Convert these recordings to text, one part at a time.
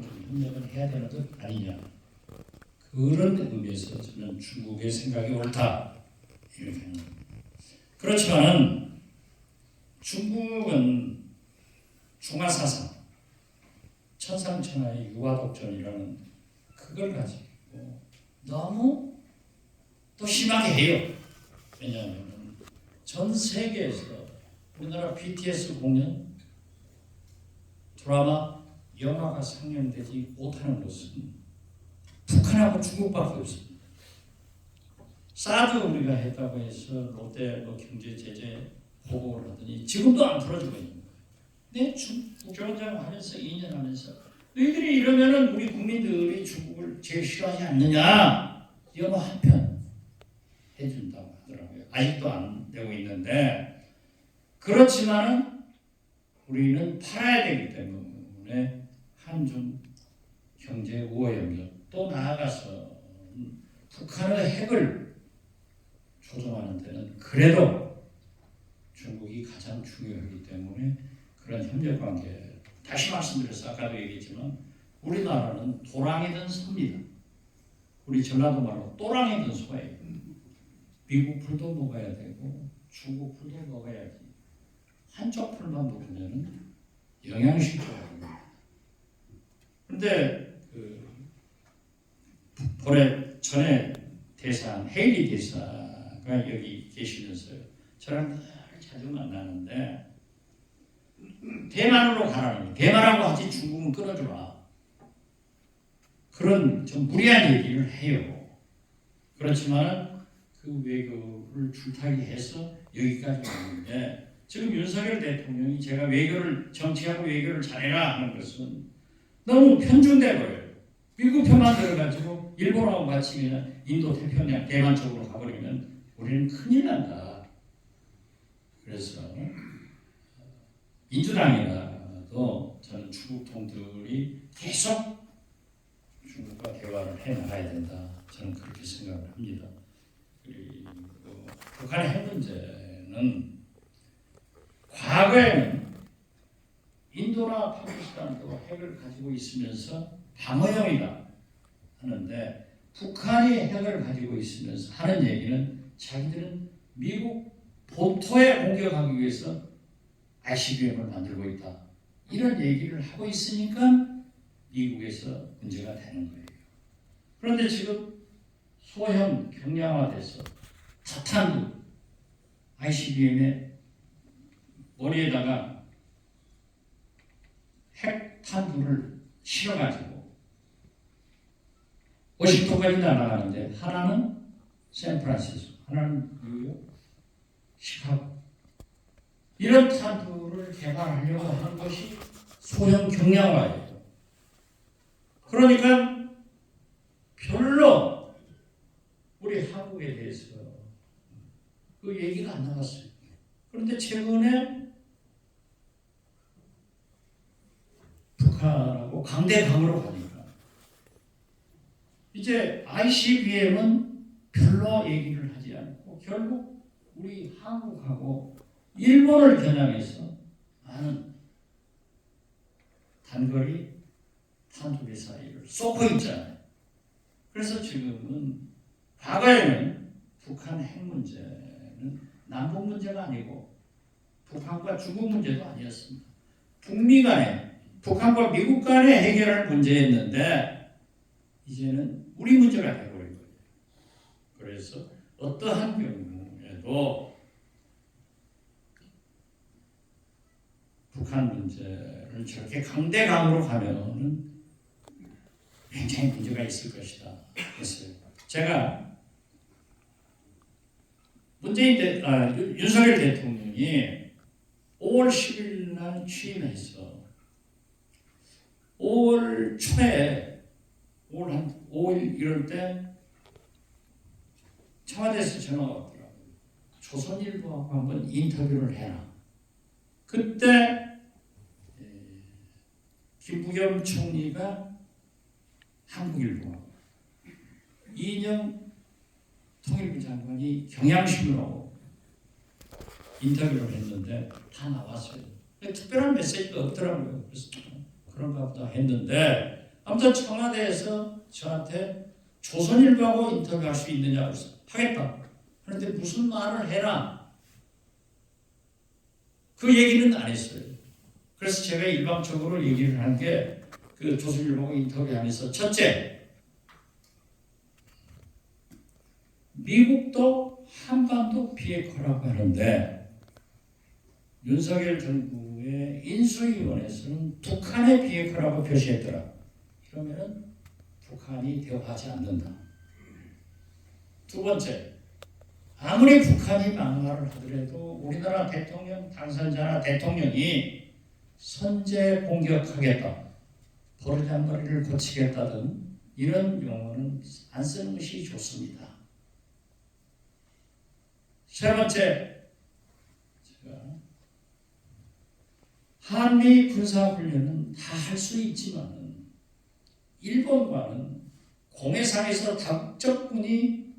좀 협력을 해야 되는 것 아니냐. 그런 의미에서 저는 중국의 생각이 옳다 이렇게 생각합니다. 그렇지만은 중국은 중화사상, 천상천하의 유화독전이라는 그걸 가지고 너무 또 심하게 해요. 왜냐하면 전 세계에서 우리나라 BTS 공연, 드라마, 영화가 상영되지 못하는 곳은 북한하고 중국밖에 없습니다. 사드 우리가 했다고 해서 롯데 경제 제재 보고를 하더니 지금도 안 풀어주고 있는 거예요. 네, 국정원장 하면서 2년 하면서 너희들이 이러면은 우리 국민들이 중국을 제일 싫어하지 않느냐? 영화 한 편 해준다고 하더라고요. 아직도 안 되고 있는데 그렇지만은 우리는 팔아야 되기 때문에 한중 경제 우호 협력 또 나아가서 북한의 핵을 조종하는 데는 그래도 중국이 가장 중요하기 때문에 그런 협력 관계 다시 말씀드려서 아까도 얘기했지만 우리나라는 도랑이든 섭니다. 우리 전라도 말로 또랑이든 소예요. 미국 풀도 먹어야 되고 중국 풀도 먹어야지. 한쪽 풀만 먹으면 영양실조합니다. 그런데 올해 전에 대사한 헤일리 대사가 여기 계시면서 저랑 늘 자주 만나는데 대만으로 가라는 대만하고 같이 중국은 끊어주라. 그런 좀 무리한 얘기를 해요. 그렇지만 그 외교를 줄타기해서 여기까지 왔는데 지금 윤석열 대통령이 제가 외교를 정치하고 외교를 잘해라 하는 것은 너무 편중돼 버려요. 미국 편만 들어가지고 일본하고 같이 그냥 인도 태평양 대만 쪽으로 가버리면 우리는 큰일 난다. 그래서 민주당이라도 저는 중국 통들이 계속 중국과 대화를 해나가야 된다. 저는 그렇게 생각을 합니다. 그리고 북한의 핵 문제는 과거에는 인도나 파키스탄도 핵을 가지고 있으면서 방어용이다 하는데 북한이 핵을 가지고 있으면서 하는 얘기는 자기들은 미국 본토에 공격하기 위해서 ICBM을 만들고 있다. 이런 얘기를 하고 있으니까 미국에서 문제가 되는 거예요. 그런데 지금 소형 경량화돼서 자탄두 ICBM의 머리에다가 핵탄두를 실어가지고 워싱턴까지 날아가는데 하나는 샌프란시스코, 하나는 뉴욕, 시카고 이런 탄두를 개발하려고 하는 것이 소형 경량화예요. 그러니까 별로 우리 한국에 대해서 그 얘기가 안 나왔어요. 그런데 최근에 북한하고 강대강으로 가니까 이제 ICBM은 별로 얘기를 하지 않고 결국 우리 한국하고 일본을 겨냥해서 많은 단거리 탄두미사일을 쏘고 있잖아요. 그래서 지금은 과거에는 북한 핵 문제는 남북 문제가 아니고 북한과 중국 문제도 아니었습니다. 북미 간에 북한과 미국 간에 해결할 문제였는데 이제는 우리 문제가 되어버린 거예요. 그래서 어떠한 경우에도 북한 문제를 저렇게 강대강으로 가면은 굉장히 문제가 있을 것이다 했어요. 제가 윤석열 대통령이 5월 10일 날 취임해서 5월 초에 5월 한 5일 이럴 때 청와대에서 전화가 왔더라고요. 조선일보하고 한번 인터뷰를 해라. 그때 김부겸 총리가 한국일보하고 이인영 통일부 장관이 경향신문하고 인터뷰를 했는데 다 나왔어요. 특별한 메시지가 없더라고요. 그래서 그런가 보다 했는데 아무튼 청와대에서 저한테 조선일보하고 인터뷰할 수 있느냐고 해서 하겠다. 그런데 무슨 말을 해라. 그 얘기는 안 했어요. 그래서 제가 일방적으로 얘기를 한 게 그 조선일보하고 인터뷰하면서 첫째, 미국도 한반도 비핵화라고 하는데 윤석열 정부의 인수위원회에서는 북한의 비핵화라고 표시했더라. 그러면 북한이 대화하지 않는다. 두 번째, 아무리 북한이 막말을 하더라도 우리나라 대통령 당선자나 대통령이 선제 공격하겠다, 버르장머리를 고치겠다든 이런 용어는 안 쓰는 것이 좋습니다. 세 번째, 한미 군사훈련은 다 할 수 있지만 일본과는 공해상에서 다국적군이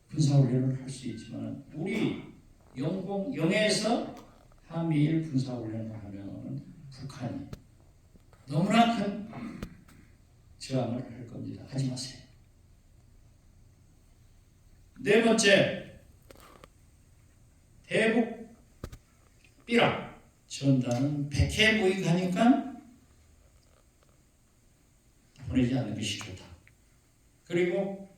군사훈련을 할 수 있지만 우리 영해에서 한미일 군사훈련을 하면 북한이 너무나 큰 저항을 할 겁니다. 하지 마세요. 네 번째, 대북 삐라 전단은 백해무익하니까 보내지 않는 것이 좋다. 그리고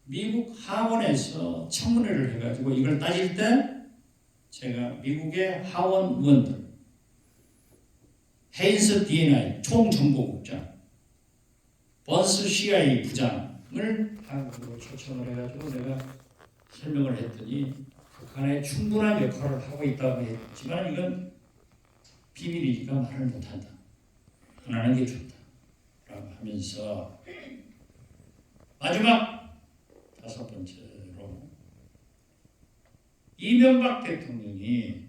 미국 하원에서 청문회를 해가지고 이걸 따질 때 제가 미국의 하원 의원들, 헤인스 D&I 총정보국장, 번스 CIA 부장을 한국으로 초청을 해가지고 내가 설명을 했더니 북한에 충분한 역할을 하고 있다고 했지만 이건 비밀이니까 말을 못한다. 안 하는 게 좋다. 라고 하면서 마지막 다섯 번째로 이명박 대통령이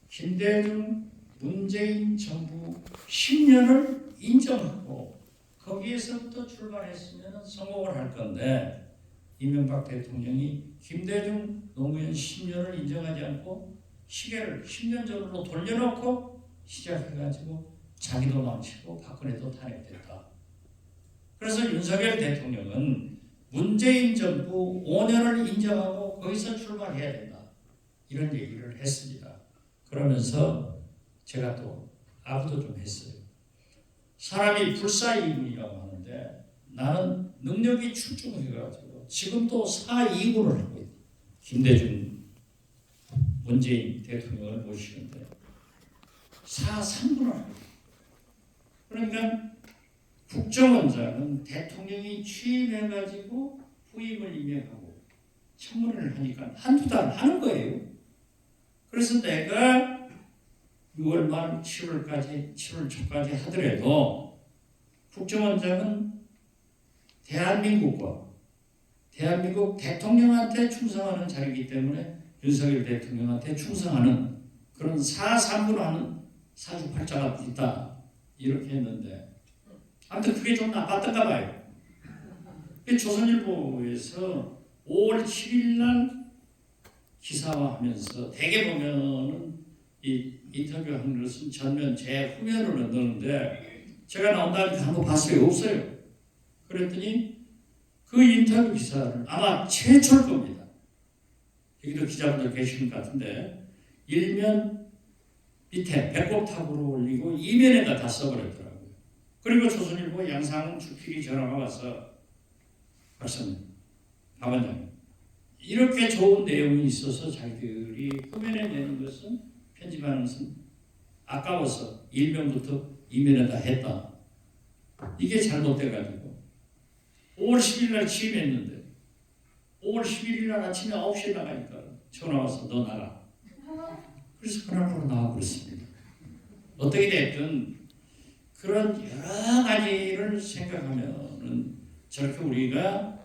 김대중 문재인 정부 10년을 인정하고 거기에서부터 출발했으면 성공을 할 건데 이명박 대통령이 김대중 노무현 10년을 인정하지 않고 시계를 10년 전으로 돌려놓고 시작해가지고 자기도 망치고 박근혜도 탄핵됐다. 그래서 윤석열 대통령은 문재인 정부 5년을 인정하고 거기서 출발해야 된다. 이런 얘기를 했습니다. 그러면서 제가 또 아부도 좀 했어요. 사람이 불사이군이라고 하는데 나는 능력이 출중해가지고 지금도 사이군을 하고 있다. 김대중 문재인 대통령을 모시는데 사상군을 하고 있다. 그러니까 국정원장은 대통령이 취임해가지고 후임을 임명하고 청문회를 하니까 한두 달 하는 거예요. 그래서 내가 6월 말 7월 초까지 하더라도 국정원장은 대한민국과 대한민국 대통령한테 충성하는 자리이기 때문에 윤석열 대통령한테 충성하는 그런 사상군하는 사주팔자가 있다. 이렇게 했는데 아무튼 그게 좀 나빴던가 봐요. 조선일보에서 5월 7일 날 기사화하면서 대개 보면은 이 인터뷰한 것은 전면 제 후면으로 넣는데 제가 나온다니까 한번 봤어요? 없어요. 그랬더니 그 인터뷰 기사를 아마 최초일 겁니다. 여기도 기자분들 계시는 것 같은데 일면 밑에 배꼽탑으로 올리고 이면에다 다 써버렸더라고요. 그리고 조선일보 양상훈 주필이 전화가 와서 박사님, 박 원장님 이렇게 좋은 내용이 있어서 자기들이 후면에 내는 것은 편집하는 것은 아까워서 일면부터 이면에다 했다. 이게 잘못돼가지고 5월 10일 날 취임했는데 5월 11일 날 아침에 9시에 나가니까 전화 와서 너 나가. 그래서 그날로 나와버렸습니다. 어떻게 됐든 그런 여러 가지를 생각하면은 저렇게 우리가